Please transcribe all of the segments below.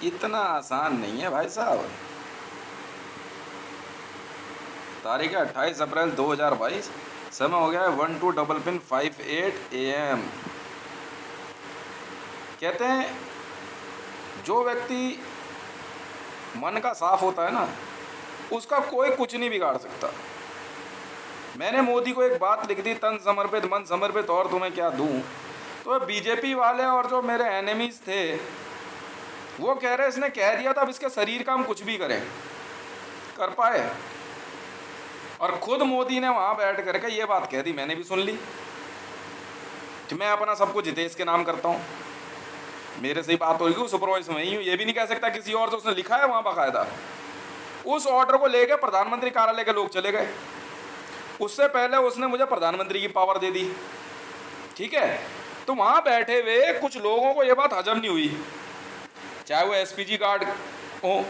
इतना आसान नहीं है भाई साहब। तारीख है 28 अप्रैल 2022। समय हो गया है 12:58 AM। कहते हैं जो व्यक्ति मन का साफ होता है ना, उसका कोई कुछ नहीं बिगाड़ सकता। मैंने मोदी को एक बात लिख दी, तन समर्पित मन समर्पित और तुम्हें क्या दूं। तो बीजेपी वाले और जो मेरे एनिमीज थे वो कह रहे इसने कह दिया था अब इसके शरीर का हम कुछ भी करें, कर पाए। और खुद मोदी ने वहां बैठ करके ये बात कह दी, मैंने भी सुन ली कि मैं अपना सब कुछ हितेश के नाम करता हूँ, मेरे से ही बात होगी, सुपरवाइजर में ही हूँ। ये भी नहीं कह सकता किसी और से, उसने लिखा है वहां बाकायदा। उस ऑर्डर को लेकर प्रधानमंत्री कार्यालय के लोग चले गए। उससे पहले उसने मुझे प्रधानमंत्री की पावर दे दी, ठीक है। तो वहां बैठे हुए कुछ लोगों को यह बात हजम नहीं हुई, चाहे वो एसपीजी गार्ड हो,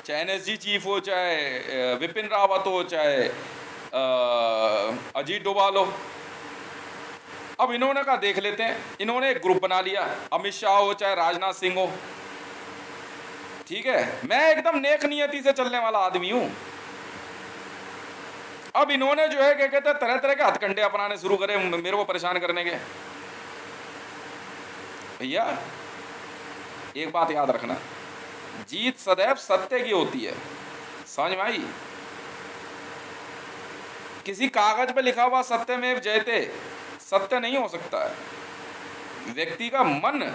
चाहे एनएसजी चीफ हो, चाहे विपिन रावत हो, चाहे अजीत डोभाल हो। अब इन्होंने कहा देख लेते हैं, इन्होंने एक ग्रुप बना लिया, अमित शाह हो चाहे राजनाथ सिंह हो, ठीक है। मैं एकदम नेक नियति से चलने वाला आदमी हूं। अब इन्होंने जो है क्या कहते हैं तरह तरह के हथकंडे अपनाने शुरू करे मेरे को परेशान करने के। भैया एक बात याद रखना, जीत सदैव सत्य की होती है, समझ में आई। किसी कागज पे लिखा हुआ सत्यमेव जयते सत्य नहीं हो सकता है। व्यक्ति का मन,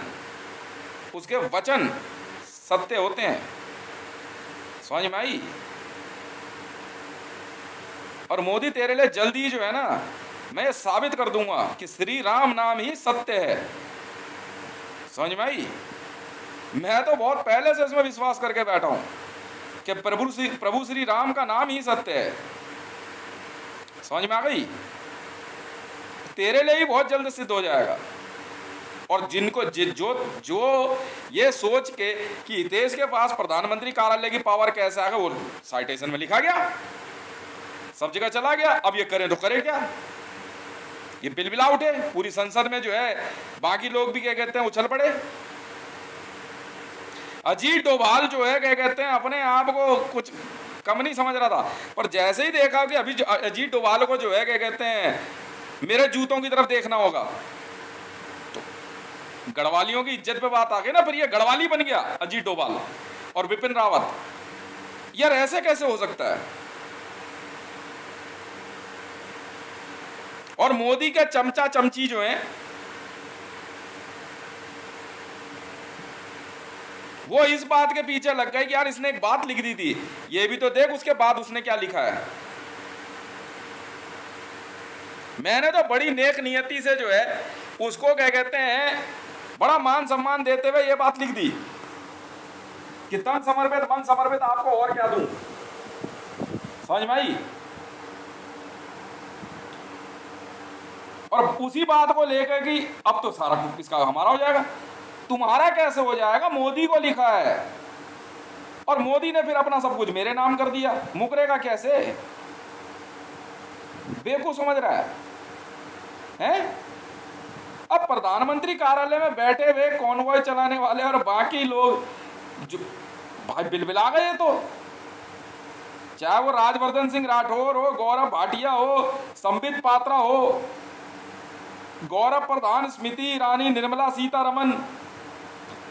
उसके वचन सत्य होते हैं, समझ में आई। और मोदी तेरे लिए जल्दी जो है ना, मैं ये साबित कर दूंगा कि श्री राम नाम ही सत्य है, समझ में आई। मैं तो बहुत पहले से इसमें विश्वास करके बैठा हूं कि प्रभु श्री राम का नाम ही सत्य है, समझ में आ गई। तेरे लिए ही बहुत जल्द सिद्ध हो जाएगा। और जिनको जो ये सोच के कि हितेश के पास प्रधानमंत्री कार्यालय की पावर कैसे आएगा, वो साइटेशन में लिखा गया, सब जगह चला गया। अब ये करें तो करें क्या, ये बिलबिला उठे पूरी संसद में जो है, बाकी लोग भी क्या कहते हैं उछल पड़े। अजीत डोभाल जो है क्या कहते हैं अपने आप को कुछ कम नहीं समझ रहा था, पर जैसे ही देखा कि अभी अजीत डोभाल को जो है क्या कहते हैं मेरे जूतों की तरफ देखना होगा, तो गढ़वालियों की इज्जत पे बात आ गई ना, फिर ये गढ़वाली बन गया अजीत डोभाल और विपिन रावत। यार ऐसे कैसे हो सकता है। और मोदी के चमचा चमची जो हैं वो इस बात के पीछे लग गए कि यार इसने एक बात लिख दी थी, ये भी तो देख उसके बाद उसने क्या लिखा है। मैंने तो बड़ी नेक नियति से जो है उसको क्या कहते हैं बड़ा मान सम्मान देते हुए ये बात लिख दी कि तन समर्पित मन समर्पित आपको और क्या दूं, समझ में आई। और उसी बात को लेकर कि अब तो सारा इसका हमारा हो जाएगा। तुम्हारा कैसे हो जाएगा, मोदी को लिखा है और मोदी ने फिर अपना सब कुछ मेरे नाम कर दिया, मुकरेगा कैसे। बेवकूफ समझ रहा है? अब प्रधानमंत्री कार्यालय में बैठे हुए कॉन्वॉय चलाने वाले और बाकी लोग जो भाई बिलबिला गए, तो चाहे वो राजवर्धन सिंह राठौर हो, गौरव भाटिया हो, संबित पात्रा हो, गौरव प्रधान, स्मृति ईरानी, निर्मला सीतारमन,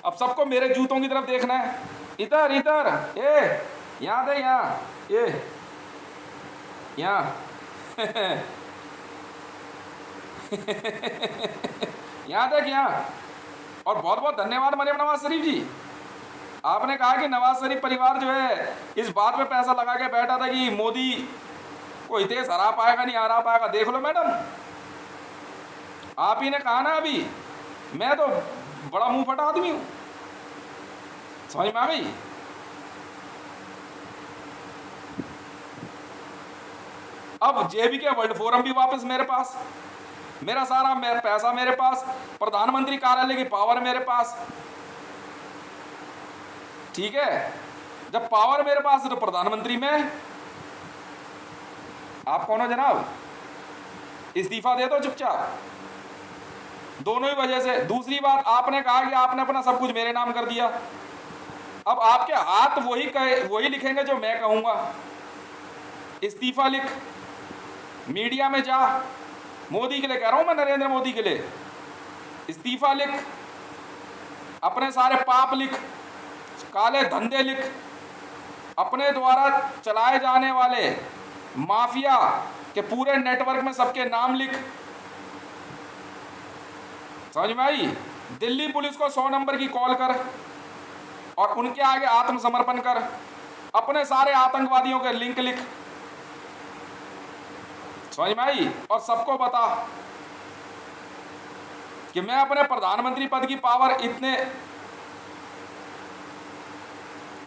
अब सबको मेरे जूतों की तरफ देखना है। इधर इधर यहाँ दे, यहाँ यहाँ देख यहाँ। और बहुत बहुत धन्यवाद मरियम नवाज शरीफ जी, आपने कहा कि नवाज शरीफ परिवार जो है इस बात पे पैसा लगा के बैठा था कि मोदी को हितेश हरा पाएगा नहीं हरा पाएगा। देख लो मैडम, आप ही ने कहा ना अभी, मैं तो बड़ा मुंह फटा आदमी हूं, समझ में आ गई। अब जेबी के वर्ल्ड फोरम भी वापस मेरे पास, मेरा सारा पैसा मेरे पास, प्रधानमंत्री कार्यालय की पावर मेरे पास, ठीक है। जब पावर मेरे पास है तो प्रधानमंत्री में। आप कौन हो जनाब, इस्तीफा दे दो चुपचाप, दोनों ही वजह से। दूसरी बात, आपने कहा कि आपने अपना सब कुछ मेरे नाम कर दिया, अब आपके हाथ वही लिखेंगे जो मैं कहूंगा। इस्तीफा लिख, मीडिया में जा, मोदी के लिए कह रहा हूं मैं, नरेंद्र मोदी के लिए, इस्तीफा लिख, अपने सारे पाप लिख, काले धंधे लिख, अपने द्वारा चलाए जाने वाले माफिया के पूरे नेटवर्क में सबके नाम लिख। समझ में आई? दिल्ली पुलिस को 100 नंबर की कॉल कर और उनके आगे आत्मसमर्पण कर, अपने सारे आतंकवादियों के लिंक लिख। समझ में आई? और सबको बता कि मैं अपने प्रधानमंत्री पद की पावर इतने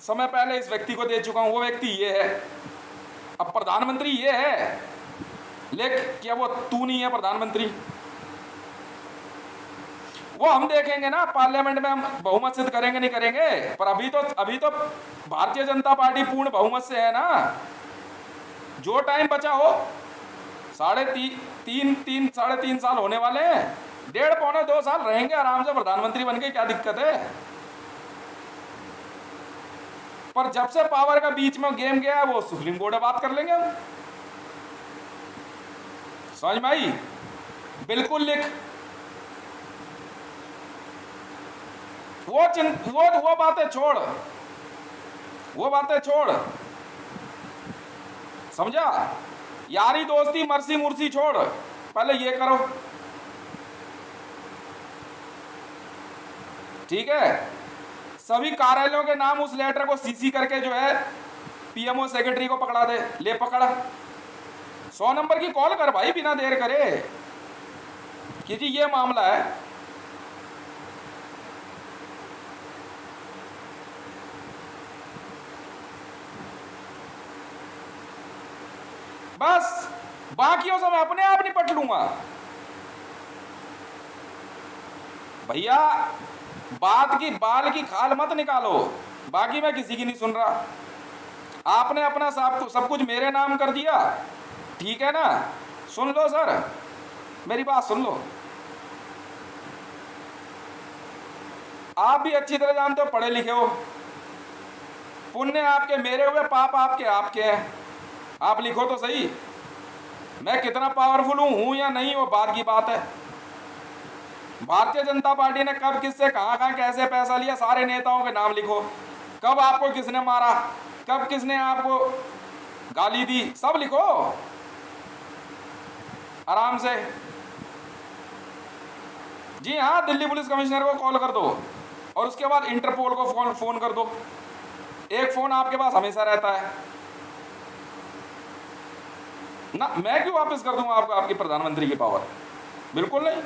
समय पहले इस व्यक्ति को दे चुका हूं। वो व्यक्ति ये है, अब प्रधानमंत्री ये है, लेकिन क्या वो तू नहीं है प्रधानमंत्री? वो हम देखेंगे ना, पार्लियामेंट में हम बहुमत सिद्ध करेंगे नहीं करेंगे, पर अभी तो भारतीय जनता पार्टी पूर्ण बहुमत से है ना। जो टाइम बचा हो, साढ़े तीन साल होने वाले हैं, 1.5 पौने 2 साल रहेंगे आराम से प्रधानमंत्री बन के, क्या दिक्कत है? पर जब से पावर का बीच में गेम गया है, वो सुप्रीम कोर्ट में बात कर लेंगे हम। समझ में आई? बिल्कुल लिख। वो बातें छोड़, वो बातें छोड़, समझा? यारी दोस्ती मर्सी मुर्सी छोड़, पहले ये करो, ठीक है? सभी कार्यालयों के नाम उस लेटर को सीसी करके जो है पीएमओ सेक्रेटरी को पकड़ा दे। ले पकड़, 100 नंबर की कॉल कर भाई, बिना देर करे कि जी ये मामला है। बस बाकियों से मैं अपने आप निपट लूंगा भैया। बात की बाल की खाल मत निकालो, बाकी मैं किसी की नहीं सुन रहा। आपने अपना सब कुछ मेरे नाम कर दिया, ठीक है ना? सुन लो सर, मेरी बात सुन लो। आप भी अच्छी तरह जानते हो, पढ़े लिखे हो, पुण्य आपके मेरे हुए, पाप आपके हैं। आप लिखो तो सही। मैं कितना पावरफुल हूं या नहीं, वो बात की बात है। भारतीय जनता पार्टी ने कब किससे कहां कैसे पैसा लिया, सारे नेताओं के नाम लिखो। कब आपको किसने मारा, कब किसने आपको गाली दी, सब लिखो आराम से। जी हाँ, दिल्ली पुलिस कमिश्नर को कॉल कर दो और उसके बाद इंटरपोल को फोन कर दो। एक फोन आपके पास हमेशा रहता है ना। मैं क्यों वापस कर दूंगा आपको आपकी प्रधानमंत्री की पावर? बिल्कुल नहीं।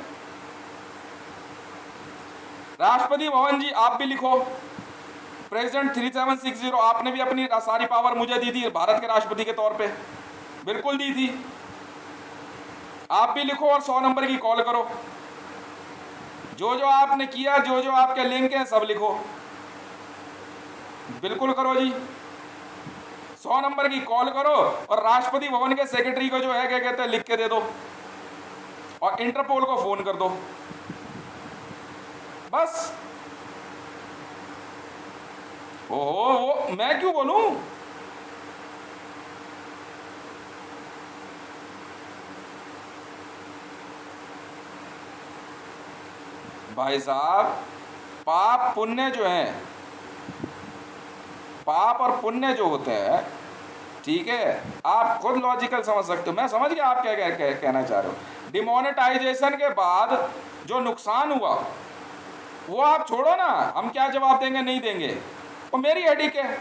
राष्ट्रपति भवन जी आप भी लिखो, प्रेसिडेंट 3760, आपने भी अपनी सारी पावर मुझे दी थी भारत के राष्ट्रपति के तौर पे, बिल्कुल दी थी। आप भी लिखो और 100 नंबर की कॉल करो। जो जो आपने किया, जो जो आपके लिंक हैं, सब लिखो, बिल्कुल करो जी। 100 नंबर की कॉल करो और राष्ट्रपति भवन के सेक्रेटरी को जो है क्या कहते हैं लिख के दे दो और इंटरपोल को फोन कर दो। बस। ओहो, वो मैं क्यों बोलूं? भाई साहब, पाप पुण्य जो है, पाप और पुण्य जो होते हैं, ठीक है, आप खुद लॉजिकल समझ सकते हो। मैं समझ गया आप क्या कहना चाह रहे हो। डिमोनेटाइजेशन के बाद जो नुकसान हुआ वो आप छोड़ो ना, हम क्या जवाब देंगे नहीं देंगे, वो मेरी हेडिक है।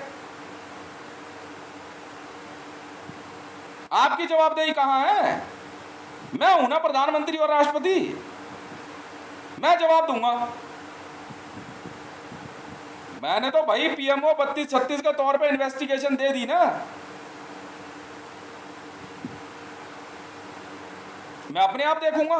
आपकी जवाबदेही कहां है? मैं हूं ना प्रधानमंत्री और राष्ट्रपति, मैं जवाब दूंगा। मैंने तो भाई पीएमओ 3236 के तौर पे इन्वेस्टिगेशन दे दी ना। मैं अपने आप देखूंगा।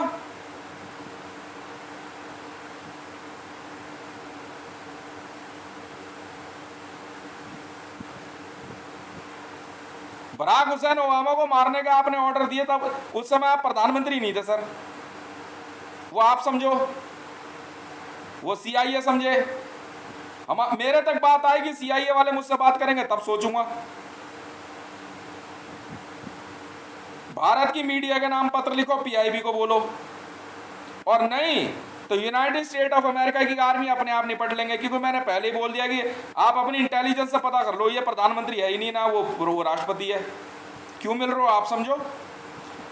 बराक हुसैन ओबामा को मारने का आपने ऑर्डर दिया, तब उस समय आप प्रधानमंत्री नहीं थे सर। वो आप समझो, वो CIA समझे, हम मेरे तक बात आएगी, सीआईए वाले मुझसे बात करेंगे तब सोचूंगा। भारत की मीडिया के नाम पत्र लिखो, पीआईबी को बोलो, और नहीं तो यूनाइटेड स्टेट ऑफ अमेरिका की आर्मी अपने आप निपट लेंगे। क्योंकि मैंने पहले ही बोल दिया कि आप अपनी इंटेलिजेंस से पता कर लो, ये प्रधानमंत्री है ही नहीं ना वो राष्ट्रपति है। क्यों मिल रहे हो आप, समझो।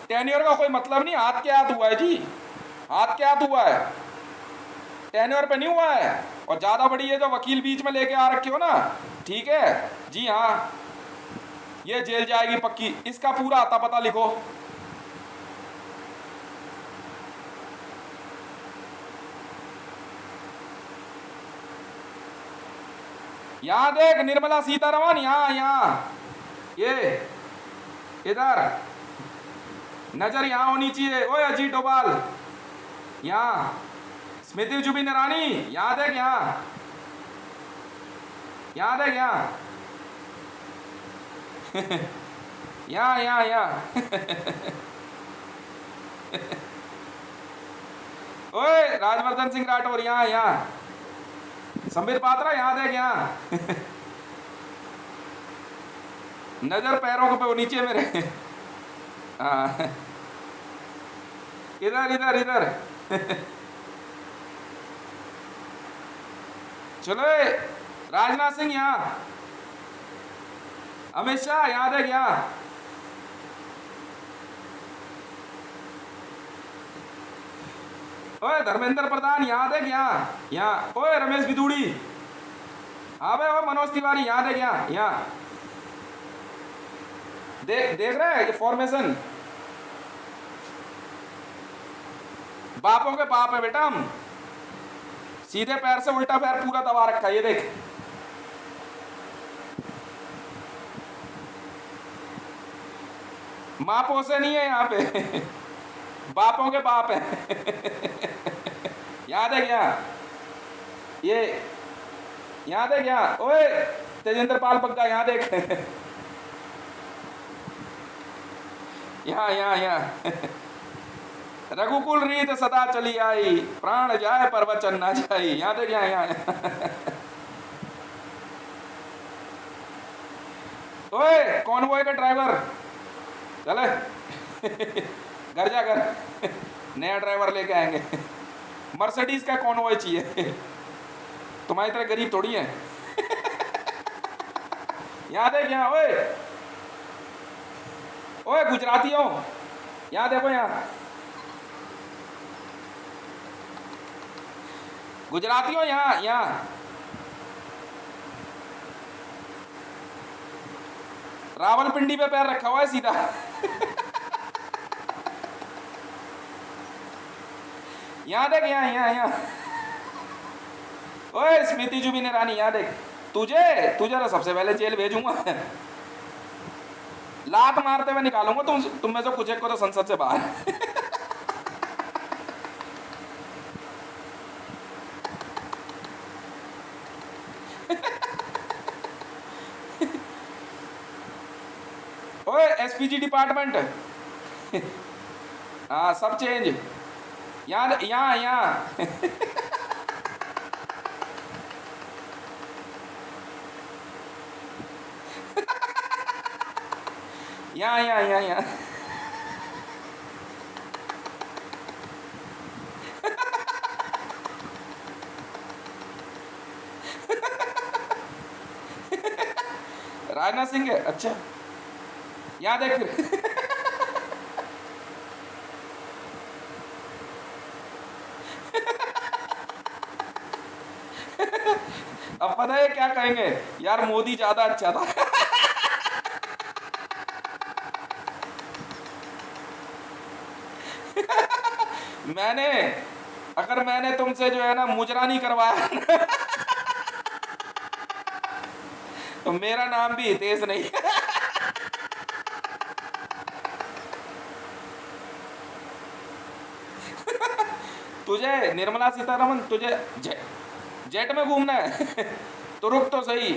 टेन्योर का कोई मतलब नहीं, हाथ के हाथ हुआ है जी, हाथ के हाथ हुआ है, टेन्योर पे नहीं हुआ है। और ज्यादा बड़ी ये जो वकील बीच में लेके आ रखे हो ना, ठीक है जी, हाँ ये जेल जाएगी पक्की, इसका पूरा आता पता लिखो। यहां देख निर्मला सीतारमण, यहां यहां ये इधर नजर यहां होनी चाहिए। ओए अजीत डोभाल, यहां स्मृति जुबिन ईरानी, यहां देख, यहां यहां देख, यहां यहां यहां यहां ओए राजवर्धन सिंह राठौर, यहां यहां संबित पात्रा, यहां देख, यहां नजर पैरों के पे नीचे मेरे। हाँ इधर इधर इधर चलो। राजनाथ सिंह यहां, अमित शाह यहां देख, यहां ओए धर्मेंद्र प्रधान, यहां देख, यहां यहां ओए रमेश बिदूड़ी, हाँ भाई, ओ मनोज तिवारी, यहां देख, यहां यहां देख, देख रहे हैं ये फॉर्मेशन, बापों के बाप है बेटा हम, सीधे पैर से उल्टा पैर पूरा दबा रखा है, ये देख। मापों से नहीं है यहाँ पे बापों के बाप है याद है क्या ये, याद है क्या ओए तेजेंद्र पाल पक्का, यहाँ देख यहाँ यहाँ यहाँ रघुकुल रीत सदा चली आई, प्राण जाए पर वचन ना जाई, यहाँ देख, यहाँ यहाँ ओए कॉन्वॉय का ड्राइवर चले घर जा कर नया ड्राइवर लेके आएंगे, मर्सिडीज का कॉन्वॉय चाहिए, तुम्हारी तरह गरीब थोड़ी है यहाँ देख, यहाँ ओए ओए गुजरातियों, यहाँ देखो, यहाँ गुजरातियों, यहाँ यहाँ रावलपिंडी पे पैर रखा हुआ है सीधा यहाँ देख, यहाँ यहाँ यहाँ ओए स्मृति जुबिन ईरानी, यहाँ देख, तुझे तुझे तो सबसे पहले जेल भेजूंगा लात मारते हुए निकालूंगा तुम में से कुछ एक को तो संसद से बाहर ओए एसपीजी डिपार्टमेंट हाँ सब चेंज, यहाँ यहाँ यहाँ यहाँ यहाँ यहाँ यहाँ राजनाथ सिंह है, अच्छा यहाँ देख फिर अब पता है क्या कहेंगे, यार मोदी ज्यादा अच्छा था मैंने तुमसे जो है ना मुजरा नहीं करवाया तो मेरा नाम भी हितेश नहीं तुझे निर्मला सीतारमण, तुझे जेट में घूमना है तो रुक तो सही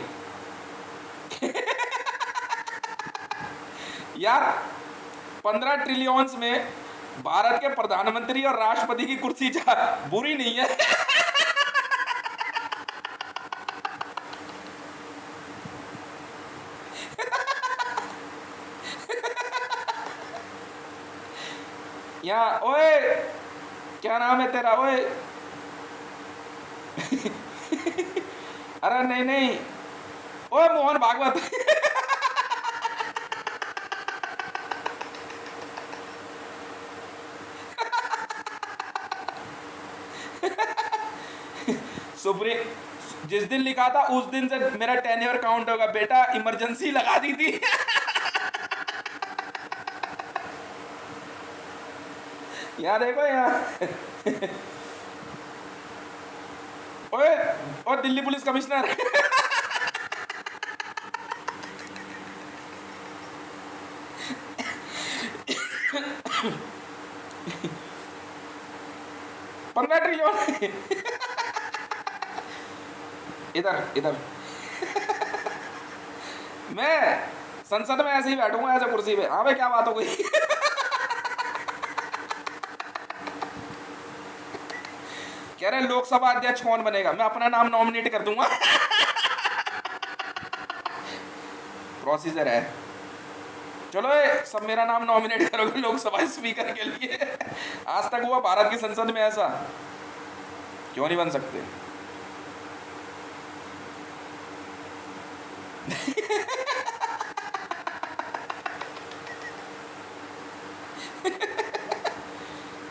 यार 15 ट्रिलियंस में भारत के प्रधानमंत्री और राष्ट्रपति की कुर्सी बुरी नहीं है यहाँ ओए, क्या नाम है तेरा ओए? अरे नहीं नहीं, ओए मोहन भागवत। सुप्रीम, जिस दिन लिखा था उस दिन से मेरा टेन्योर काउंट होगा बेटा, इमरजेंसी लगा दी थी। यहाँ देखो यहाँ। ओए, और दिल्ली पुलिस कमिश्नर। ₹15 ट्रिलियन। इधर इधर। मैं संसद में ऐसे ही बैठूंगा, ऐसे कुर्सी पे। हाँ भाई, क्या बात हो गई? कह रहे लोकसभा अध्यक्ष कौन बनेगा? मैं अपना नाम नॉमिनेट कर दूंगा। प्रोसीजर है। चलो ये सब मेरा नाम नॉमिनेट करोगे लोकसभा स्पीकर के लिए। आज तक हुआ भारत की संसद में ऐसा? क्यों नहीं बन सकते?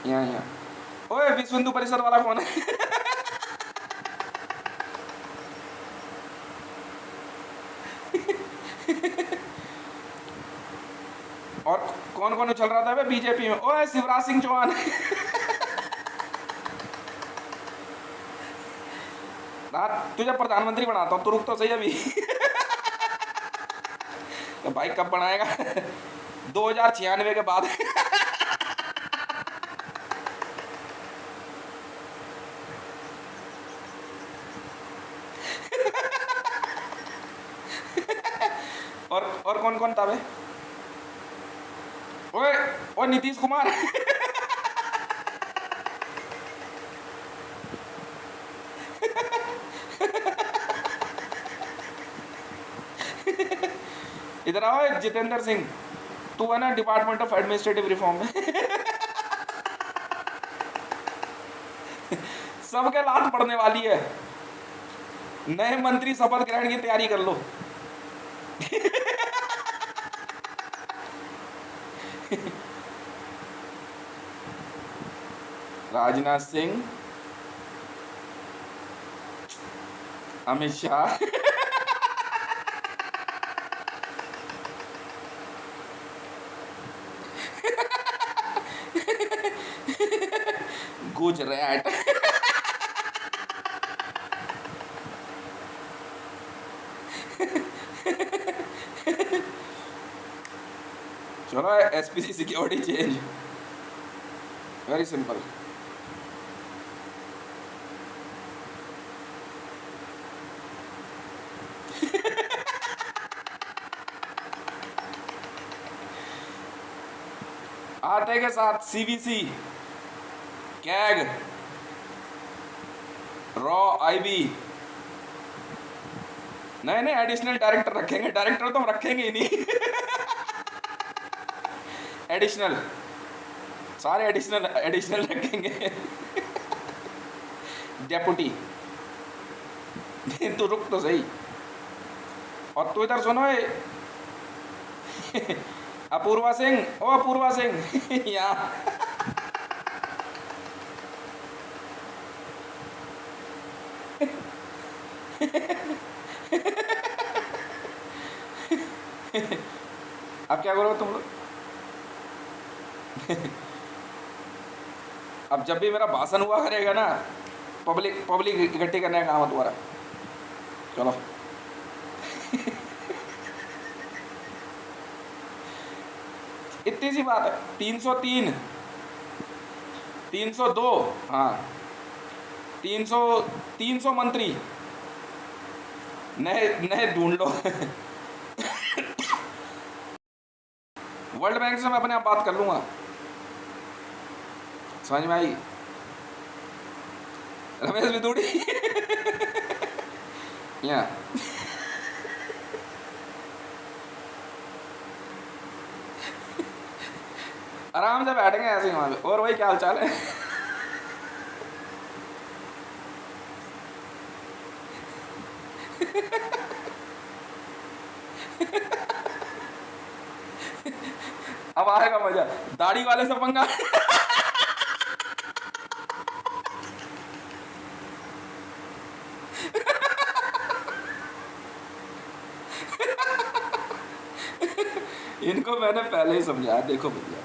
यहाँ ओए, विश्व हिंदू परिषद वाला कौन है? और कौन कौन चल रहा था बीजेपी में? ओए शिवराज सिंह चौहान। तुझे प्रधानमंत्री बनाता हूँ, तू रुक तो सही अभी। तो भाई कब बनाएगा? 2096 के बाद। और कौन कौन था बे? ओए ओए, नीतीश कुमार। इधर आओ जितेंद्र सिंह, तू है ना डिपार्टमेंट ऑफ एडमिनिस्ट्रेटिव रिफॉर्म में। सबके लात पड़ने वाली है। नए मंत्री शपथ ग्रहण की तैयारी कर लो। राजनाथ सिंह, अमित शाह। गुजरात। चलो SPC security change, very simple. आटे के साथ सीवीसी, कैग, रॉ, आईबी। नहीं नहीं, एडिशनल डायरेक्टर रखेंगे। डायरेक्टर तो हम रखेंगे ही नहीं। एडिशनल, सारे एडिशनल एडिशनल रखेंगे। डेपुटी। तू रुक तो सही। और तू इधर सुनो, अपूर्वा सिंह, ओ अपूर्वा सिंह। यहाँ अब क्या करोगे तुम लोग? अब जब भी मेरा भाषण हुआ करेगा ना, पब्लिक पब्लिक इकट्ठी करने का काम है तुम्हारा। चलो। इतनी सी बात है। 303, 302, हाँ 300 मंत्री नए नए ढूंढ लो। वर्ल्ड बैंक से मैं अपने आप बात कर लूंगा। समझ में आई? रमेश बिदूड़ी। यहाँ आराम से बैठेंगे ऐसे ही वहाँ पे। और भाई क्या हाल चाल है? अब आएगा मजा, दाढ़ी वाले से पंगा। इनको मैंने पहले ही समझाया, देखो भैया,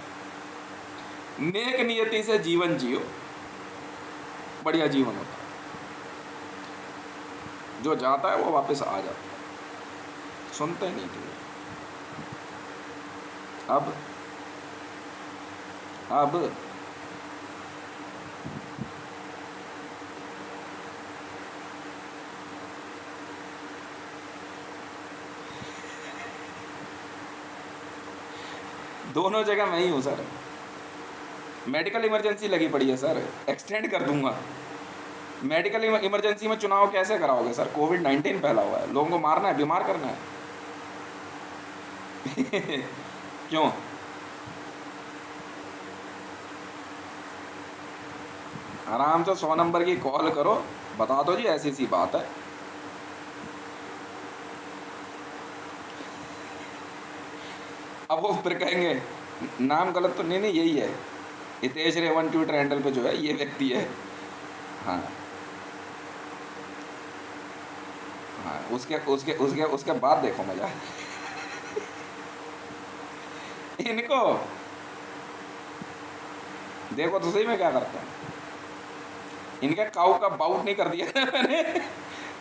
नेक नियति से जीवन जियो, बढ़िया जीवन होता है। जो जाता है वो वापस आ जाता है, सुनते नहीं थे। अब दोनों जगह मैं ही हूँ सर। मेडिकल इमरजेंसी लगी पड़ी है सर, एक्सटेंड कर दूंगा। मेडिकल इमरजेंसी में चुनाव कैसे कराओगे सर? कोविड-19 फैला हुआ है, लोगों को मारना है, बीमार करना है। क्यों? आराम से 100 नंबर की कॉल करो, बता दो जी ऐसी सी बात है। अब वो फिर कहेंगे नाम गलत तो नहीं, नहीं यही है, हितेश रेवन ट्विटर हैंडल पे जो है ये व्यक्ति है। हाँ हाँ, उसके उसके उसके उसके बाद देखो मजा। इनको देखो तो सही में क्या करते हैं। इनके काऊ का बाउट नहीं कर दिया मैंने।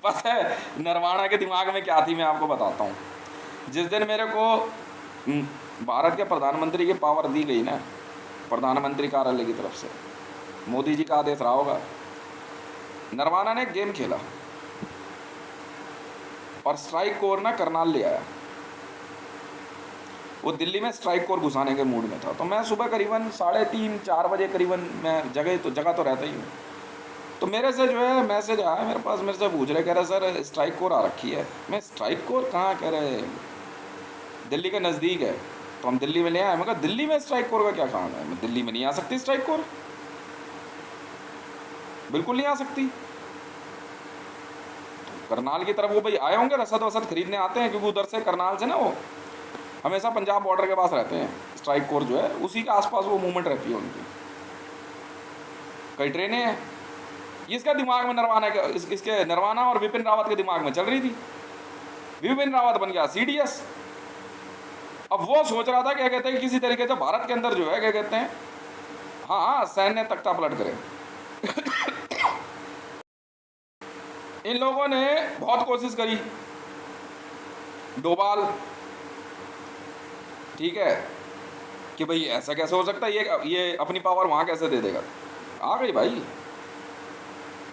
पता है नरवाणा के दिमाग में क्या थी, मैं आपको बताता हूँ। जिस दिन मेरे को भारत के प्रधानमंत्री की पावर दी गई ना, प्रधानमंत्री कार्यालय की तरफ से, मोदी जी का आदेश रहा होगा, नरवाना ने एक गेम खेला और स्ट्राइक कोर ना करनाल ले आया। वो दिल्ली में स्ट्राइक कोर घुसाने के मूड में था। तो मैं सुबह करीबन 3:30-4 बजे करीबन, मैं जगह तो रहता ही हूँ, तो मेरे से जो है मैसेज आया मेरे पास, मेरे से पूछ रहे, कह रहे सर स्ट्राइक कोर आ रखी है। मैं स्ट्राइक कोर कहाँ? कह रहे दिल्ली के नज़दीक है। तो हम दिल्ली में ले आए। मैं कहा दिल्ली में स्ट्राइक कोर का क्या काम है? मैं दिल्ली में नहीं आ सकती स्ट्राइक कोर, बिल्कुल नहीं आ सकती। तो करनाल की तरफ वो भाई आए होंगे, रसद वसद खरीदने आते हैं, क्योंकि उधर से करनाल से ना वो हमेशा पंजाब बॉर्डर के पास रहते हैं। स्ट्राइक कोर जो है उसी के आसपास वो मूवमेंट रहती है उनकी, कई ट्रेनें हैं। इसका दिमाग में नरवाना के इसके नरवाना और विपिन रावत के दिमाग में चल रही थी। विपिन रावत बन गया CDS। अब वो सोच रहा था क्या कहते हैं किसी तरीके से भारत के अंदर जो है क्या कहते हैं, हाँ सैन्य तख्ता पलट करे। इन लोगों ने बहुत कोशिश करी, डोभाल, ठीक है, कि भाई ऐसा कैसे हो सकता है, ये अपनी पावर वहाँ कैसे दे देगा। आ गई भाई।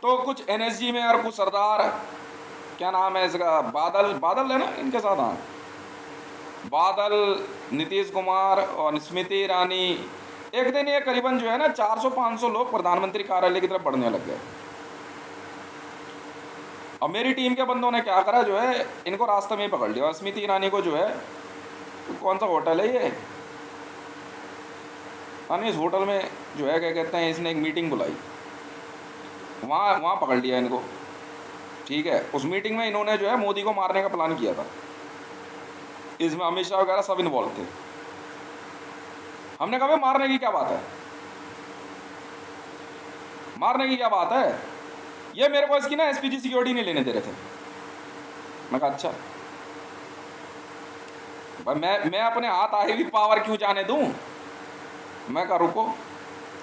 तो कुछ NSG में और कुछ सरदार, क्या नाम है इसका, बादल है ना इनके साथ, हाँ बादल, नीतीश कुमार और स्मृति ईरानी, एक दिन ये करीबन जो है ना 400-500 लोग प्रधानमंत्री कार्यालय की तरफ बढ़ने लग गए। अब मेरी टीम के बंदों ने क्या करा, जो है इनको रास्ते में ही पकड़ लिया। और स्मृति ईरानी को जो है, कौन सा होटल है ये, हाँ इस होटल में जो है क्या कहते हैं इसने एक मीटिंग बुलाई, वहाँ पकड़ लिया इनको, ठीक है। उस मीटिंग में इन्होंने जो है मोदी को मारने का प्लान किया था। इसमें अमित शाह वगैरह सब इन्वॉल्व थे। हमने कहा भाई मारने की क्या बात है, मारने की क्या बात है, ये मेरे को इसकी ना SPG सिक्योरिटी नहीं लेने दे रहे थे। मैं कहा अच्छा भाई, मैं अपने हाथ आई हुई पावर क्यों जाने दूं। मैं कहा रुको,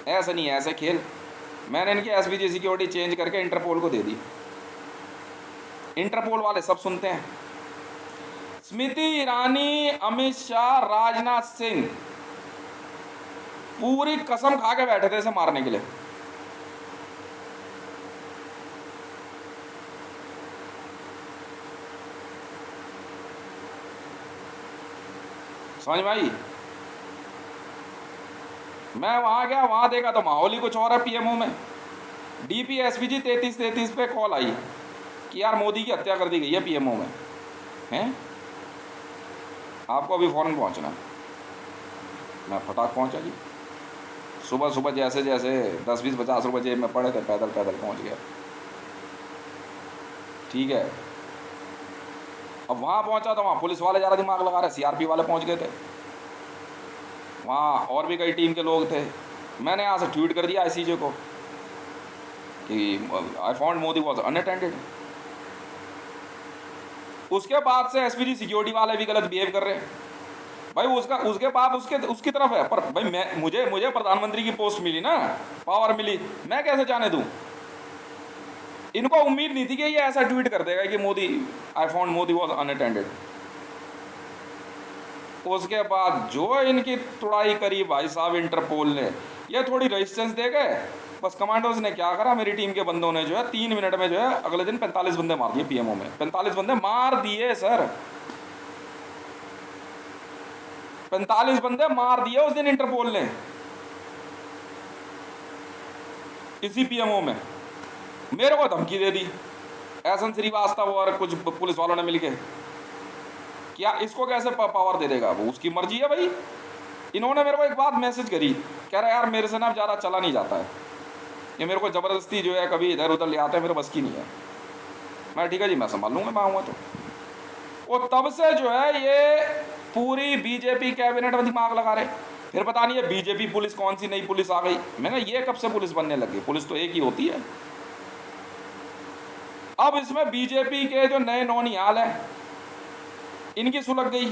ऐसे नहीं ऐसे खेल। मैंने इनकी SPG सिक्योरिटी चेंज करके इंटरपोल को दे दी। इंटरपोल वाले सब सुनते हैं। स्मृति ईरानी, अमित शाह, राजनाथ सिंह पूरी कसम खा के बैठे थे इसे मारने के लिए। समझ में आई? मैं वहां गया, वहां देखा तो माहौल ही कुछ और है। PMO में DP SPG 3333 पे कॉल आई कि यार मोदी की हत्या कर दी गई है PMO में, हैं आपको अभी फ़ौरन पहुंचना है। मैं फटाक पहुंचा जी। सुबह सुबह जैसे जैसे 10-20-50 रुपये जेब में पड़े थे, पैदल पैदल पहुंच गया। ठीक है, अब वहाँ पहुँचा तो वहाँ पुलिस वाले ज़्यादा दिमाग लगा रहे, सीआरपी वाले पहुँच गए थे, वहाँ और भी कई टीम के लोग थे। मैंने यहाँ से ट्वीट कर दिया आईसीजे को कि I found Modi was unattended. उसके बाद से एसपीजी सिक्योरिटी वाले भी गलत बिहेव कर रहे हैं। भाई उसके बाप उसकी तरफ है, पर भाई मुझे प्रधानमंत्री की पोस्ट मिली ना, पावर मिली, मैं कैसे जाने दूं? इनको उम्मीद नहीं थी कि ये ऐसा ट्वीट कर देगा कि Modi I found Modi was unattended. उसके बाद जो इनकी तुड़ाई करी भाई साहब इंटरपोल ने, ये थोड़ी रेजिस्टेंस दे गए, बस कमांडोज ने क्या करा, मेरी टीम के बंदों ने जो है 3 मिनट में जो है अगले दिन 45 बंदे मार दिए पीएमओ में, 45 बंदे मार दिए सर, 45 बंदे मार दिए उस दिन इंटरपोल ने इसी पीएमओ में। मेरे को धमकी दे दी एहसन श्रीवास्तव और कुछ पुलिस वालों ने मिलके, क्या इसको कैसे पावर दे देगा, वो उसकी मर्जी है भाई। इन्होंने मेरे को एक बात मैसेज करी, कह रहा यार मेरे से ना ज़्यादा चला नहीं जाता है, ये मेरे को ज़बरदस्ती जो है कभी इधर उधर ले आते हैं, मेरे बस की नहीं है। मैं ठीक है जी, मैं संभाल लूँगा, मैं आऊँगा तो। वो तब से जो है ये पूरी बीजेपी कैबिनेट में दिमाग लगा रहे। फिर पता नहीं है बीजेपी पुलिस कौन सी नई पुलिस आ गई, मैंने ये कब से पुलिस बनने लगी, पुलिस तो एक ही होती है। अब इसमें बीजेपी के जो नए नौनिहाल है इनकी सुलग गई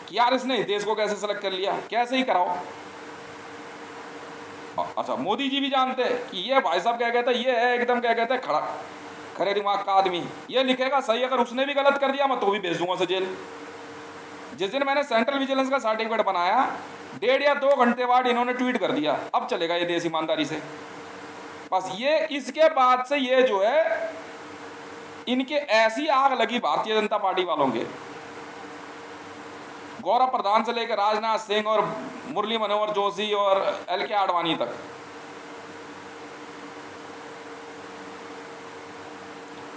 कि यार इसने हितेश को कैसे सेलेक्ट कर लिया, कैसे ही कराओ। अच्छा, मोदी जी भी जानते हैं कि ये भाई साहब क्या कहते हैं, ये है एकदम क्या कहते हैं खड़ा खरे दिमाग का आदमी, ये लिखेगा सही, अगर उसने भी गलत कर दिया मैं तो भी भेज दूंगा उसे जेल। जिस दिन मैंने सेंट्रल विजिलेंस का सर्टिफिकेट बनाया 1.5 या 2 घंटे बाद इन्होंने ट्वीट कर दिया अब चलेगा ये देश ईमानदारी से। बस ये इसके बाद से ये जो है इनके ऐसी आग लगी भारतीय जनता पार्टी वालों के, गौरव प्रधान से लेकर राजनाथ सिंह और मुरली मनोहर जोशी और एल.के. आडवाणी तक।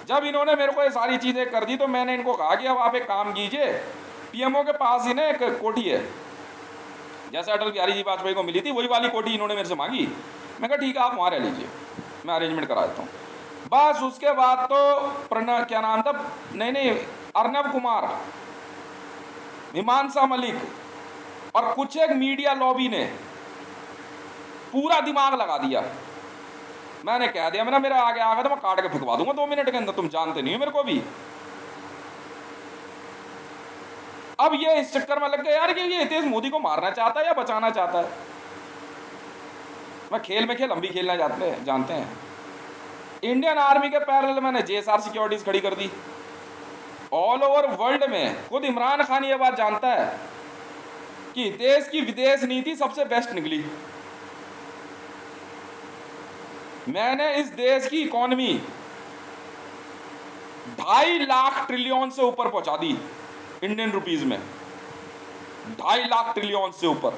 जब इन्होंने मेरे को ये सारी चीजें कर दी तो मैंने इनको कहा कि अब आप एक काम कीजिए, पीएमओ के पास ही ना एक कोठी है, जैसे अटल बिहारी जी वाजपेयी को मिली थी वही वाली कोठी इन्होंने मेरे से मांगी। मैं कहा ठीक है आप वहाँ रह लीजिए, मैं अरेंजमेंट करा देता हूँ। बस उसके बाद तो क्या नाम था, नहीं अर्नब कुमार, मीमांसा मलिक और कुछ एक मीडिया लॉबी ने पूरा दिमाग लगा दिया। मैंने कह दिया मैंने मेरा आगे आ गया तो मैं काट के फेंकवा दूंगा 2 मिनट के अंदर, तुम जानते नहीं हो मेरे को भी। अब ये इस चक्कर में लग गया यार कि ये हितेश मोदी को मारना चाहता है या बचाना चाहता है। मैं खेल में खेल हम भी खेलना जानते हैं। इंडियन आर्मी के पैरेलल मैंने जेएसआर सिक्योरिटीज खड़ी कर दी। ऑल ओवर वर्ल्ड में खुद इमरान खान ये बात जानता है कि देश की विदेश नीति सबसे बेस्ट निकली। मैंने इस देश की इकोनॉमी 2.5 लाख ट्रिलियन से ऊपर पहुंचा दी इंडियन रुपीस में, 2.5 लाख ट्रिलियन से ऊपर।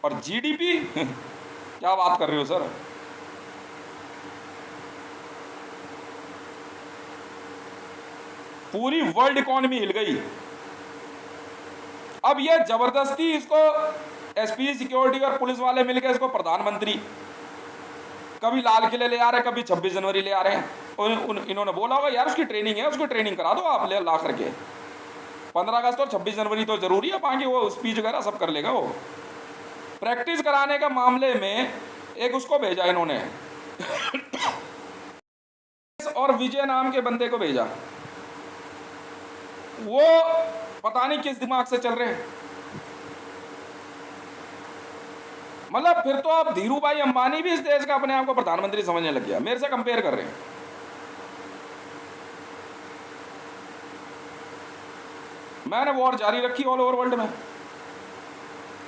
और जीडीपी क्या बात कर रहे हो सर, पूरी वर्ल्ड इकोनॉमी हिल गई। अब ये जबरदस्ती इसको एसपी सिक्योरिटी और पुलिस वाले मिलकर इसको प्रधानमंत्री कभी लाल किले ले आ रहे, कभी 26 जनवरी ले आ रहे हैं। इन्होंने बोला होगा यार उसकी ट्रेनिंग है, उसको ट्रेनिंग करा दो आप ले ला करके। 15 अगस्त और 26 जनवरी तो जरूरी है, बाकी वो स्पीच वगैरह सब कर लेगा। वो प्रैक्टिस कराने का मामले में एक उसको भेजा इन्होंने और विजय नाम के बंदे को भेजा, वो पता नहीं किस दिमाग से चल रहे हैं। मतलब फिर तो अब धीरू भाई अंबानी भी इस देश का अपने आप को प्रधानमंत्री समझने लग गया, मेरे से कंपेयर कर रहे हैं। मैंने वॉर जारी रखी ऑल ओवर वर्ल्ड में,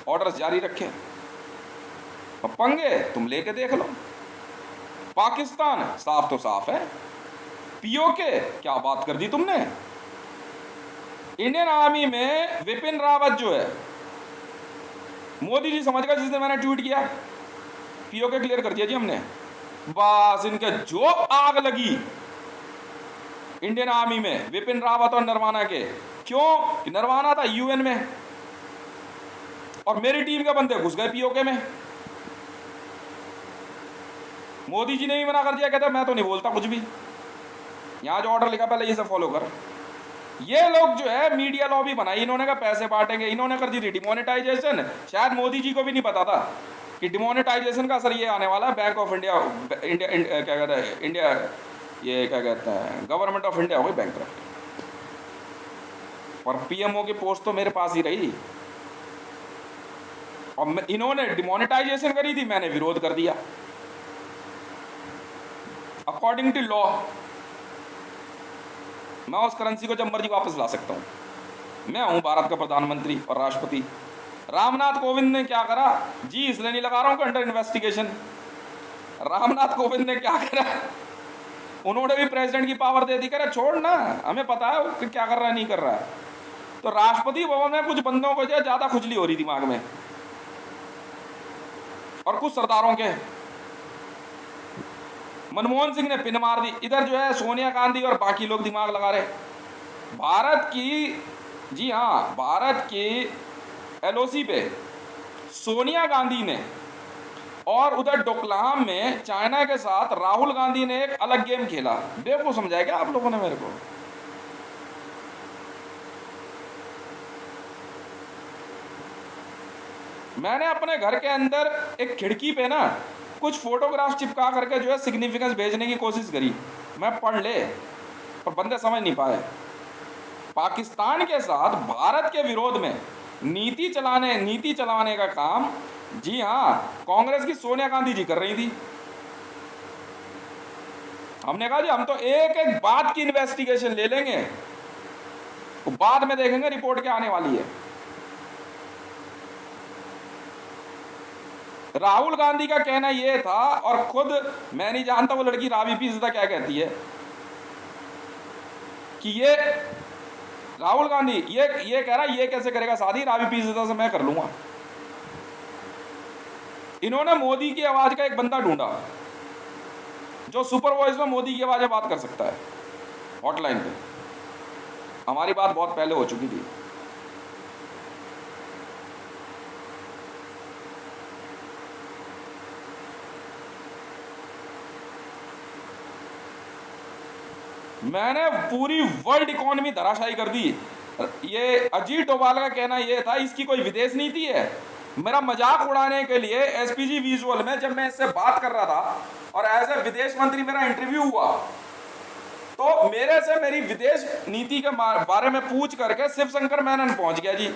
ऑर्डर्स जारी रखे, पंगे तुम लेके देख लो। पाकिस्तान साफ तो साफ है, पीओके क्या बात कर दी तुमने। इंडियन आर्मी में विपिन रावत जो है, मोदी जी समझ गए जिस दिन मैंने ट्वीट किया, पीओके क्लियर कर दिया जी हमने। बस इनके जो आग लगी इंडियन आर्मी में विपिन रावत और नरवाना के, क्यों? नरवाना था यूएन में, और मेरी टीम के बंदे घुस गए पीओके में। मोदी जी ने भी मना कर दिया, कहते मैं तो नहीं बोलता कुछ भी, यहाँ जो ऑर्डर लिखा पहले ये सब फॉलो कर। ये लोग जो है मीडिया लॉबी बनाई इन्होंने, कहा पैसे बांटेंगे, इन्होंने कर दी थी डिमोनेटाइजेशन। शायद मोदी जी को भी नहीं पता था कि डिमोनेटाइजेशन का असर ये आने वाला है, बैंक ऑफ इंडिया, इंडिया क्या कहते हैं, इंडिया ये क्या कहते हैं, गवर्नमेंट ऑफ इंडिया हो गई बैंकक्रप्ट। और पीएमओ की पोस्ट तो मेरे पास ही रही, और इन्होंने डिमोनेटाइजेशन करी थी, मैंने विरोध कर दिया। अकॉर्डिंग टू लॉ मैं उस करेंसी को जब मर्जी वापस ला सकता हूं। मैं हूं भारत का प्रधानमंत्री और राष्ट्रपति। रामनाथ कोविंद ने क्या करा जी, इसलिए नहीं लगा रहा हूं अंडर इन्वेस्टिगेशन। रामनाथ कोविंद ने क्या करा, उन्होंने भी प्रेसिडेंट की पावर दे दी, कह रहा छोड़ ना, हमें पता है वो क्या कर रहा है नहीं कर रहा है। तो राष्ट्रपति भवन में कुछ बंदों को जो ज्यादा खुजली हो रही दिमाग में, और कुछ सरदारों के। मनमोहन सिंह ने पिन मार दी, इधर जो है सोनिया गांधी और बाकी लोग दिमाग लगा रहे। भारत की, जी हाँ, भारत की एलओसी पे सोनिया गांधी ने, और उधर डोकलाम में चाइना के साथ राहुल गांधी ने एक अलग गेम खेला। देखो समझाया क्या आप लोगों ने मेरे को? मैंने अपने घर के अंदर एक खिड़की पे ना कुछ फोटोग्राफ चिपका करके जो है सिग्निफिकेंस भेजने की कोशिश करी, मैं पढ़ ले, पर बंदे समझ नहीं पाए। पाकिस्तान के साथ भारत के विरोध में नीति चलाने का काम, जी हाँ, कांग्रेस की सोनिया गांधी जी कर रही थी। हमने कहा जी हम तो एक एक बात की इन्वेस्टिगेशन ले लेंगे, तो बाद में देखेंगे रिपोर्ट क्या आने वाली है। राहुल गांधी का कहना यह था, और खुद मैं नहीं जानता वो लड़की रावी पीज़दा क्या कहती है, कि ये राहुल गांधी ये कह रहा ये कैसे करेगा शादी, रावी पीज़दा से मैं कर लूंगा। इन्होंने मोदी की आवाज का एक बंदा ढूंढा जो सुपर वॉइस में मोदी की आवाज में बात कर सकता है, हॉटलाइन पे। हमारी बात बहुत पहले हो चुकी थी। मैंने पूरी वर्ल्ड इकोनॉमी धराशायी कर दी। ये अजीत डोभाल का कहना यह था इसकी कोई विदेश नीति है। मेरा मजाक उड़ाने के लिए एसपीजी विजुअल में जब मैं इससे बात कर रहा था और एज ए विदेश मंत्री मेरा इंटरव्यू हुआ, तो मेरे से मेरी विदेश नीति के बारे में पूछ करके शिवशंकर मेनन पहुंच गया जी।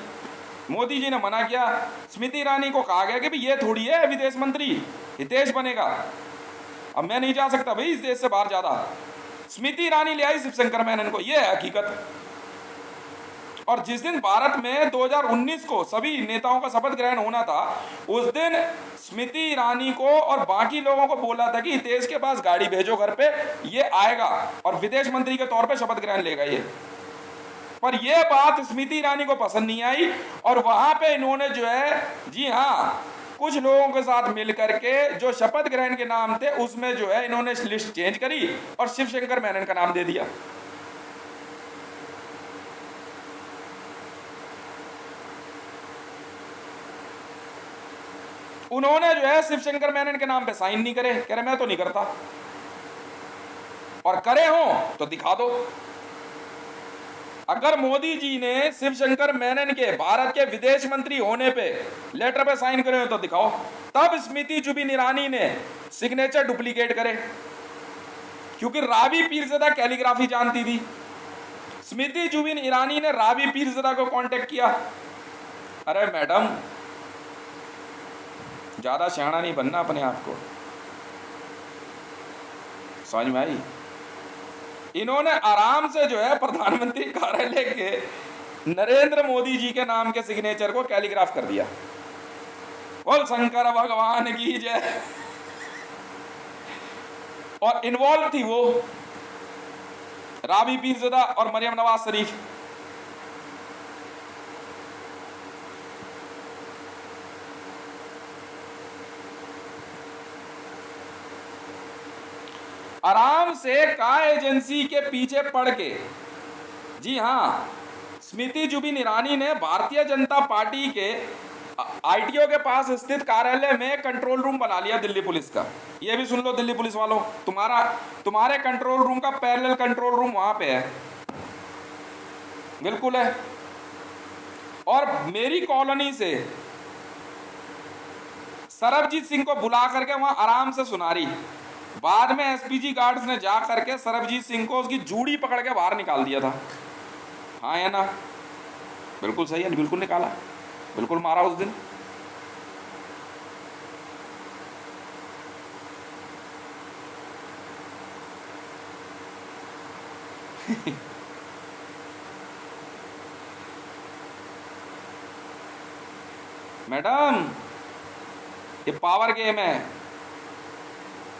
मोदी जी ने मना किया, स्मृति ईरानी को कहा गया कि भाई ये थोड़ी है विदेश मंत्री, हितेश बनेगा। अब मैं नहीं जा सकता भाई इस देश से बाहर ज्यादा। स्मृति ईरानी ले आई शिवशंकर मेनन को, यह है हकीकत। और जिस दिन भारत में 2019 को सभी नेताओं का शपथ ग्रहण होना था, उस दिन स्मृति ईरानी को और बाकी लोगों को बोला था कि हितेश के पास गाड़ी भेजो घर पे, ये आएगा और विदेश मंत्री के तौर पे शपथ ग्रहण लेगा ये। पर यह बात स्मृति ईरानी को पसंद नहीं आई, और वहां पे इन्होंने जो है, जी हाँ, कुछ लोगों के साथ मिल करके जो शपथ ग्रहण के नाम थे उसमें जो है इन्होंने लिस्ट चेंज करी और शिवशंकर मेनन का नाम दे दिया। उन्होंने जो है शिवशंकर मेनन के नाम पे साइन नहीं करे, कह रहे मैं तो नहीं करता, और करे हो तो दिखा दो। अगर मोदी जी ने शिवशंकर मेनन के भारत के विदेश मंत्री होने पे लेटर पे साइन करे हो तो दिखाओ, तब स्मृति जुबिन ईरानी ने सिग्नेचर डुप्लीकेट करे, क्योंकि रावी पीरज़दा कैलीग्राफी जानती थी। स्मृति जुबिन ईरानी ने रावी पीरज़दा को कांटेक्ट किया। अरे मैडम, ज्यादा सियाना नहीं बनना अपने आप को, समझ में आई? इन्होंने आराम से जो है प्रधानमंत्री कार्यालय के नरेंद्र मोदी जी के नाम के सिग्नेचर को कैलीग्राफ कर दिया। बोल शंकर भगवान की जय। और इन्वॉल्व थी वो रावी पीरज़दा और मरियम नवाज शरीफ। आराम से का एजेंसी के पीछे पड़ के, जी हां, स्मृति जुबिन ईरानी ने भारतीय जनता पार्टी के आईटीओ के पास स्थित कार्यालय में कंट्रोल रूम बना लिया दिल्ली पुलिस का। ये भी सुन लो दिल्ली पुलिस वालों, तुम्हारे कंट्रोल रूम का पैरेलल कंट्रोल रूम वहां पे है, बिल्कुल है। और मेरी कॉलोनी से सरबजीत सिंह को बुला करके वहां आराम से सुना रही। बाद में एसपीजी गार्ड्स ने जा करके सरबजीत सिंह को उसकी जूड़ी पकड़ के बाहर निकाल दिया था। हाँ है ना, बिल्कुल सही है, बिल्कुल निकाला, बिल्कुल मारा उस दिन। मैडम ये पावर गेम है,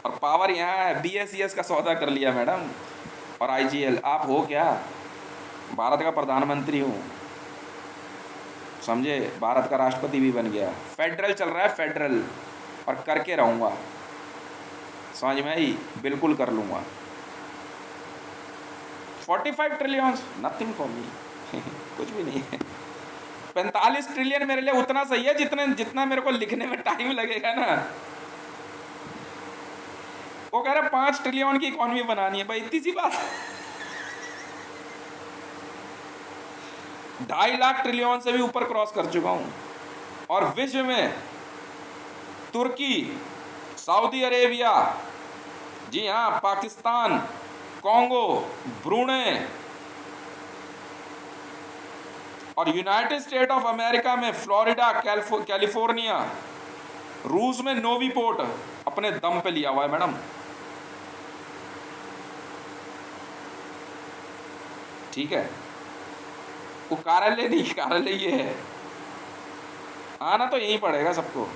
और पावर यहाँ है। बीएसईएस का सौदा कर लिया मैडम, और आईजीएल। आप हो क्या? भारत का प्रधानमंत्री हूँ, समझे, भारत का राष्ट्रपति भी बन गया। फेडरल चल रहा है, फेडरल, और करके रहूँगा, समझ में आई, बिल्कुल कर लूँगा। 45 ट्रिलियन नथिंग फॉर मी, कुछ भी नहीं है। 45 ट्रिलियन मेरे लिए उतना सही है जितना मेरे को लिखने में टाइम लगेगा ना। वो कह रहे 5 ट्रिलियन की इकोनॉमी बनानी है, भाई इतनी सी बात। 2.5 लाख ट्रिलियन से भी ऊपर क्रॉस कर चुका हूं। और विश्व में तुर्की, सऊदी अरेबिया, जी हाँ, पाकिस्तान, कॉन्गो, ब्रूनेई और यूनाइटेड स्टेट ऑफ अमेरिका में फ्लोरिडा, कैलिफोर्निया, रूस में नोवी पोर्ट अपने दम पे लिया हुआ है मैडम। ठीक है, वो कार्यालय नहीं, कार्यालय ये है। आना तो यहीं पड़ेगा सबको।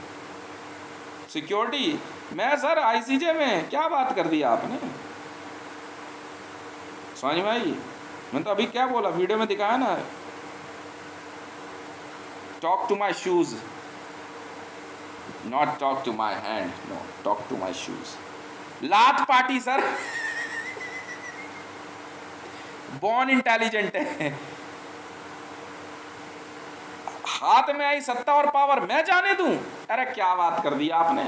सिक्योरिटी मैं सर आईसीजे में, क्या बात कर दी आपने, समझ में आई? मैंने तो अभी क्या बोला, वीडियो में दिखाया ना, talk to my shoes, not talk to my hand, no, talk to my shoes. लात पार्टी सर, बॉर्न इंटेलिजेंट है। हाथ में आई सत्ता और पावर मैं जाने दूं? अरे क्या बात कर दी आपने।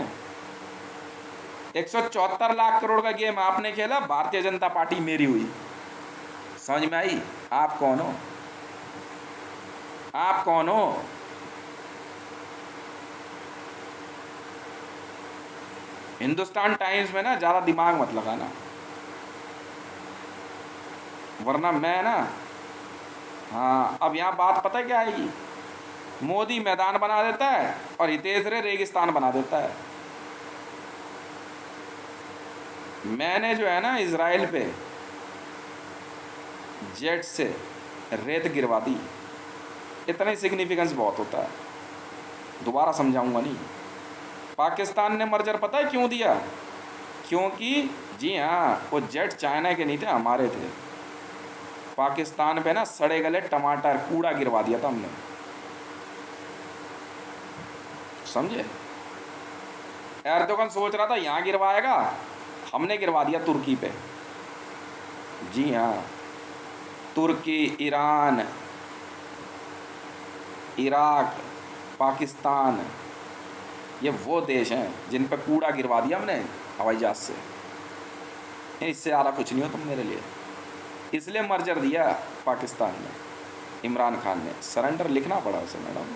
174 लाख करोड़ का गेम आपने खेला, भारतीय जनता पार्टी मेरी हुई, समझ में आई? आप कौन हो? आप कौन हो? हिंदुस्तान टाइम्स में ना ज्यादा दिमाग मत लगाना, वरना मैं ना, हाँ अब यहाँ बात पता है क्या आएगी, मोदी मैदान बना देता है और हितेश रे रेगिस्तान बना देता है। मैंने जो है ना इजराइल पे जेट से रेत गिरवा दी, इतना ही सिग्निफिकेंस बहुत होता है, दोबारा समझाऊंगा नहीं। पाकिस्तान ने मर्जर पता है क्यों दिया? क्योंकि जी हाँ, वो जेट चाइना के नहीं थे, हमारे थे। पाकिस्तान पे ना सड़े गले टमाटर, कूड़ा गिरवा दिया था हमने, समझे? एर्दोगन सोच रहा था यहाँ गिरवाएगा, हमने गिरवा दिया तुर्की पे। जी हाँ, तुर्की, ईरान, इराक, पाकिस्तान, ये वो देश हैं जिन पे कूड़ा गिरवा दिया हमने हवाई जहाज से। इससे ज़्यादा कुछ नहीं हो तुम मेरे लिए। इसलिए मर्जर दिया पाकिस्तान ने, इमरान खान ने। सरेंडर लिखना पड़ा उसे मैडम।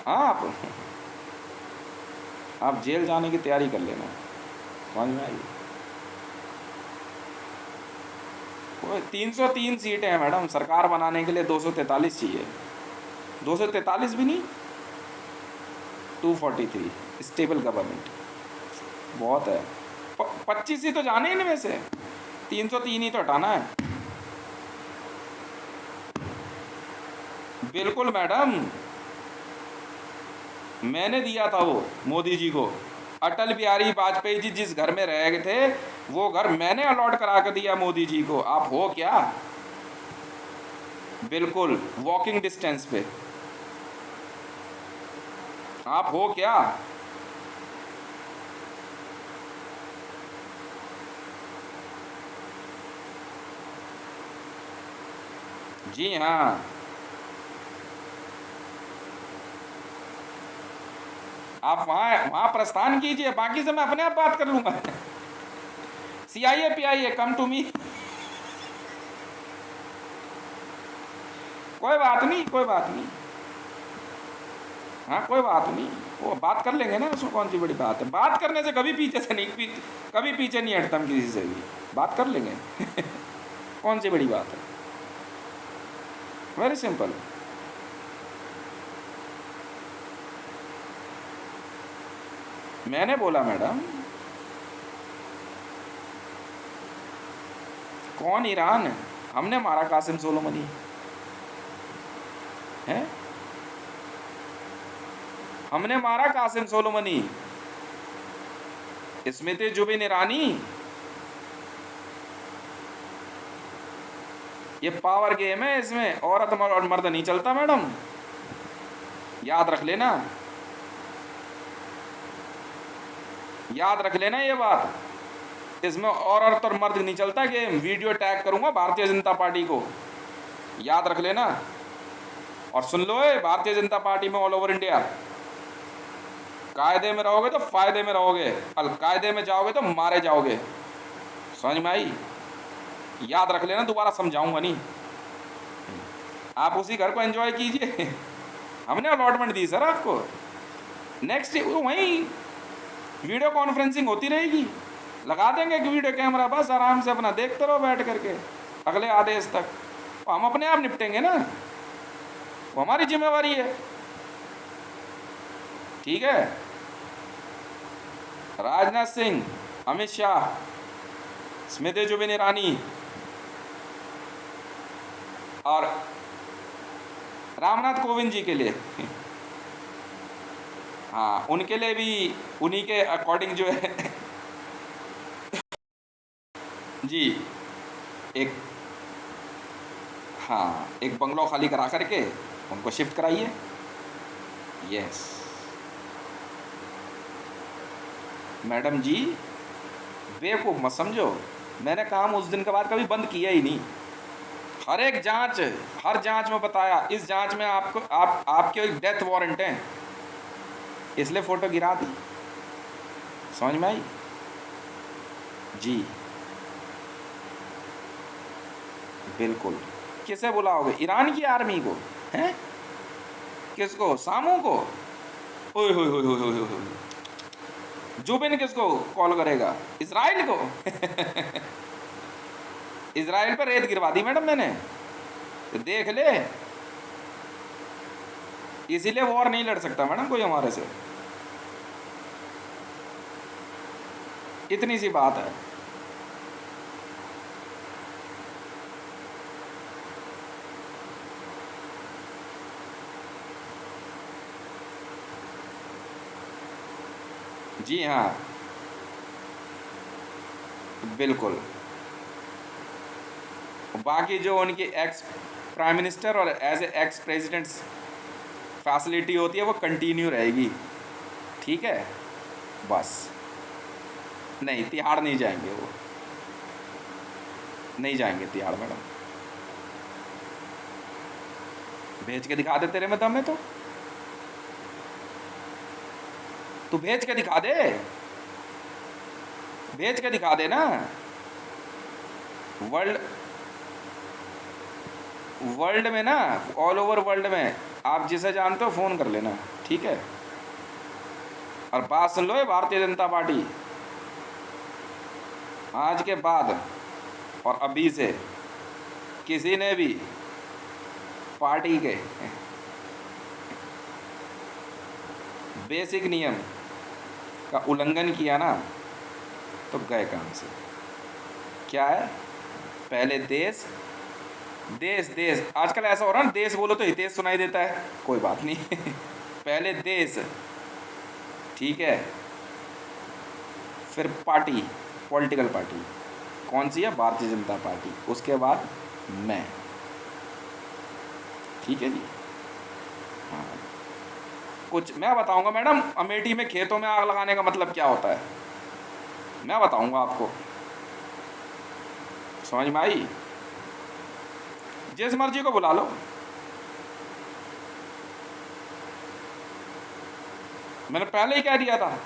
हाँ, आप जेल जाने की तैयारी कर लेना, समझ में आई? 303 सीटें हैं मैडम, सरकार बनाने के लिए 243 चाहिए। 243 भी नहीं, 243। स्टेबल गवर्नमेंट बहुत है। 25 ही तो जाने इनमें से, 303 ही तो हटाना है। बिल्कुल मैडम, मैंने दिया था वो मोदी जी को। अटल बिहारी वाजपेयी जी जिस घर में रह गए थे, वो घर मैंने अलॉट करा कर दिया मोदी जी को। आप हो क्या? बिल्कुल वॉकिंग डिस्टेंस पे। आप हो क्या? जी हाँ, आप वहाँ वहाँ प्रस्थान कीजिए, बाकी से मैं अपने आप बात कर लूँगा। CIA PIA come to me. कोई बात नहीं, कोई बात नहीं, हाँ कोई बात नहीं, वो बात कर लेंगे ना, उसमें कौन सी बड़ी बात है। बात करने से कभी पीछे से नहीं, कभी पीछे नहीं हटता हम किसी से भी, बात कर लेंगे। कौन सी बड़ी बात है, वेरी सिंपल। मैंने बोला मैडम, कौन ईरान, हमने मारा कासिम सोलोमनी है, हमने मारा कासिम सोलोमनी, स्मृति जुबिन ईरानी। ये पावर गेम है, इसमें औरत और मर्द नहीं चलता मैडम, याद रख लेना, याद रख लेना ये बात। इसमें औरत और मर्द नहीं चलता गेम। वीडियो टैग करूंगा भारतीय जनता पार्टी को, याद रख लेना। और सुन लो, भारतीय जनता पार्टी में ऑल ओवर इंडिया, कायदे में रहोगे तो फायदे में रहोगे, अलकायदे में जाओगे तो मारे जाओगे। समझ में आई? याद रख लेना, दोबारा समझाऊंगा नहीं, आप उसी घर को एंजॉय कीजिए। हमने अलॉटमेंट दी सर आपको, नेक्स्ट वहीं वीडियो कॉन्फ्रेंसिंग होती रहेगी, लगा देंगे कि वीडियो कैमरा, बस आराम से अपना देखते रहो बैठ करके अगले आदेश तक। तो हम अपने आप निपटेंगे ना, वो हमारी जिम्मेवारी है। ठीक है, राजनाथ सिंह, अमित शाह, स्मृति जुबिन ईरानी और रामनाथ कोविंद जी के लिए, हाँ उनके लिए भी उन्हीं के अकॉर्डिंग जो है जी, एक, हाँ एक बंगलो खाली करा करके उनको शिफ्ट कराइए। यस मैडम जी, बेवकूफ़ मत समझो, मैंने काम उस दिन के बाद कभी बंद किया ही नहीं। हर एक जांच, हर जांच में बताया, इस जांच में आपको आपके एक डेथ वारंट है, इसलिए फ़ोटो गिरा दी। समझ में आई जी? बिल्कुल। किसे बुलाओगे? ईरान की आर्मी को हैं? किसको? सामू को? ओए होए होए होए होए होए। जुबिन किसको कॉल करेगा? इजराइल को? इजराइल पर रेत गिरवा दी मैडम मैंने, तो देख ले। इसीलिए वॉर नहीं लड़ सकता मैडम कोई हमारे से, इतनी सी बात है। जी हाँ बिल्कुल। बाकी जो उनकी एक्स प्राइम मिनिस्टर और as a ex president facility होती है वो कंटिन्यू रहेगी। ठीक है, बस। नहीं, तिहाड़ नहीं जाएंगे, वो नहीं जाएंगे तिहाड़ मैडम। भेज के दिखा दे, तेरे में दम है तो तू भेज के दिखा दे, भेज के दिखा दे ना। वर्ल्ड में ना, ऑल ओवर वर्ल्ड में आप जिसे जानते हो फ़ोन कर लेना, ठीक है? और बात सुन लो, ये भारतीय जनता पार्टी आज के बाद और अभी से किसी ने भी पार्टी के बेसिक नियम का उल्लंघन किया ना तो गए काम से। क्या है? पहले देश देश देश, आजकल ऐसा हो रहा है ना, देश बोलो तो हितेश सुनाई देता है, कोई बात नहीं। पहले देश, ठीक है, फिर पार्टी, पॉलिटिकल पार्टी कौन सी है? भारतीय जनता पार्टी, उसके बाद मैं। ठीक है जी, हाँ। कुछ मैं बताऊंगा मैडम, अमेठी में खेतों में आग लगाने का मतलब क्या होता है, मैं बताऊंगा आपको। समझ में आई? जिस मर्जी को बुला लो। मैंने पहले ही कह दिया था,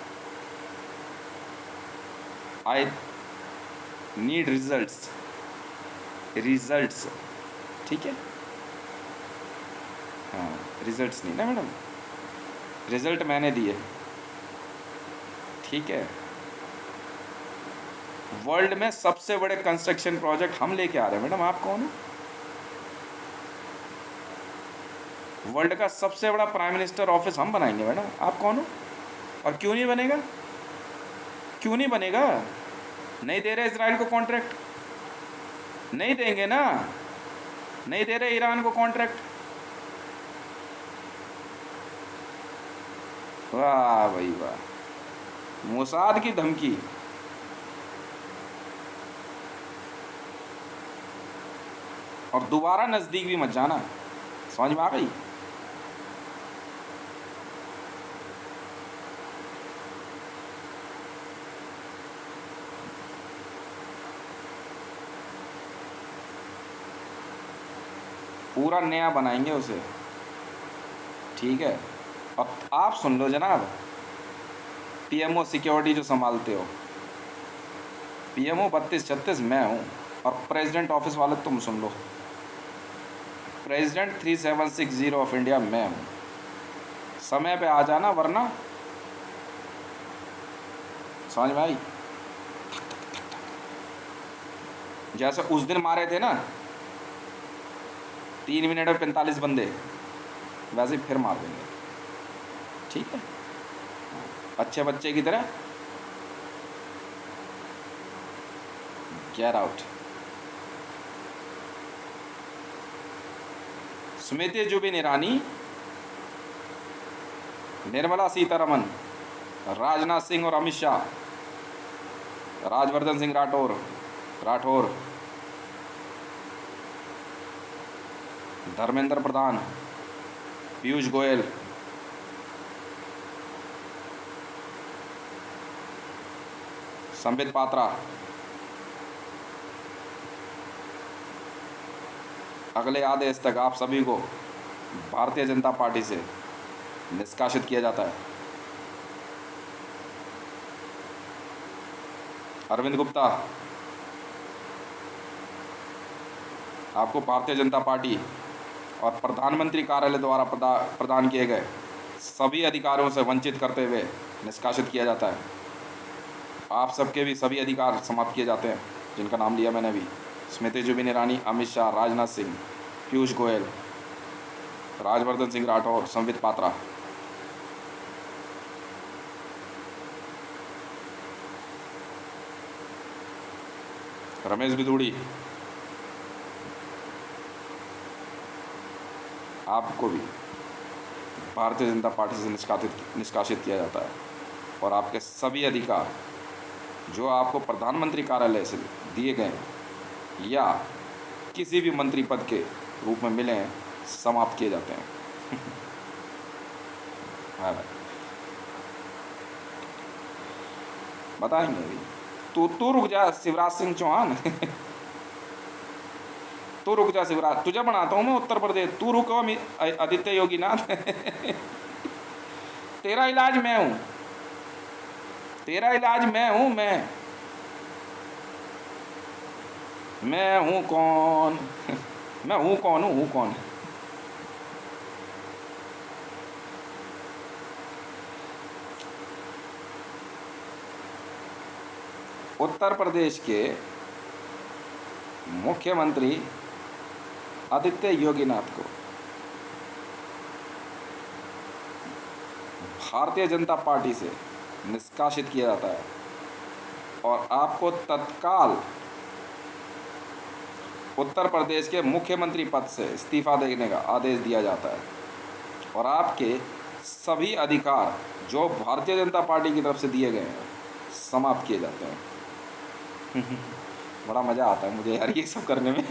आई नीड रिजल्ट्स, रिजल्ट्स, ठीक है। हाँ, रिजल्ट्स नहीं ना मैडम, रिजल्ट मैंने दिए, ठीक है। वर्ल्ड में सबसे बड़े कंस्ट्रक्शन प्रोजेक्ट हम लेके आ रहे हैं मैडम, आप कौन हो? वर्ल्ड का सबसे बड़ा प्राइम मिनिस्टर ऑफिस हम बनाएंगे मैडम, आप कौन हो? और क्यों नहीं बनेगा? क्यों नहीं बनेगा? नहीं दे रहे इसराइल को कॉन्ट्रैक्ट, नहीं देंगे ना, नहीं दे रहे ईरान को कॉन्ट्रैक्ट। वाह भाई वाह, मोसाद की धमकी। और दोबारा नज़दीक भी मत जाना, समझ में आ गई? पूरा नया बनाएंगे उसे, ठीक है। और आप सुन लो जनाब, पीएमओ सिक्योरिटी जो संभालते हो, पीएमओ 32-36 मैं हूँ, और प्रेसिडेंट ऑफिस वाले तुम सुन लो, प्रेसिडेंट 3760 ऑफ इंडिया मैं हूँ। समय पे आ जाना, वरना समझ में आई? जैसे उस दिन मारे थे ना 3 मिनट में 45 बंदे, वैसे ही फिर मार देंगे, ठीक है। अच्छे बच्चे की तरह गेट आउट। स्मृति जुबिन ईरानी, निर्मला सीतारमन, राजनाथ सिंह और अमित शाह, राजवर्धन सिंह राठौर, धर्मेंद्र प्रधान, पीयूष गोयल, संबित पात्रा, अगले आदेश तक आप सभी को भारतीय जनता पार्टी से निष्कासित किया जाता है। अरविंद गुप्ता, आपको भारतीय जनता पार्टी और प्रधानमंत्री कार्यालय द्वारा प्रदान किए गए सभी अधिकारों से वंचित करते हुए निष्कासित किया जाता है। आप सबके भी सभी अधिकार समाप्त किए जाते हैं, जिनका नाम लिया मैंने अभी, स्मृति जुबिन ईरानी, अमित शाह, राजनाथ सिंह, पीयूष गोयल, राजवर्धन सिंह राठौर, संबित पात्रा। रमेश बिदूड़ी, आपको भी भारतीय जनता पार्टी से निष्कासित किया जाता है, और आपके सभी अधिकार जो आपको प्रधानमंत्री कार्यालय से दिए गए हैं या किसी भी मंत्री पद के रूप में मिले हैं, समाप्त किए जाते हैं। हाँ भाई, बताएंगे अभी। तू रुक जा शिवराज सिंह चौहान। तू रुक जा शिवराज, तुझे बनाता हूँ मैं उत्तर प्रदेश, तू रुको आदित्य योगी नाथ। तेरा इलाज मैं हूँ, तेरा इलाज मैं हूँ, मैं हूँ कौन? मैं हूँ कौन, हूँ कौन? उत्तर प्रदेश के मुख्यमंत्री आदित्य योगीनाथ को भारतीय जनता पार्टी से निष्कासित किया जाता है, और आपको तत्काल उत्तर प्रदेश के मुख्यमंत्री पद से इस्तीफा देने का आदेश दिया जाता है, और आपके सभी अधिकार जो भारतीय जनता पार्टी की तरफ से दिए गए हैं समाप्त किए जाते हैं। बड़ा मज़ा आता है मुझे यार ये सब करने में।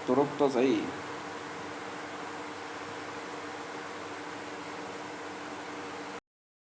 तो रुक तो सही।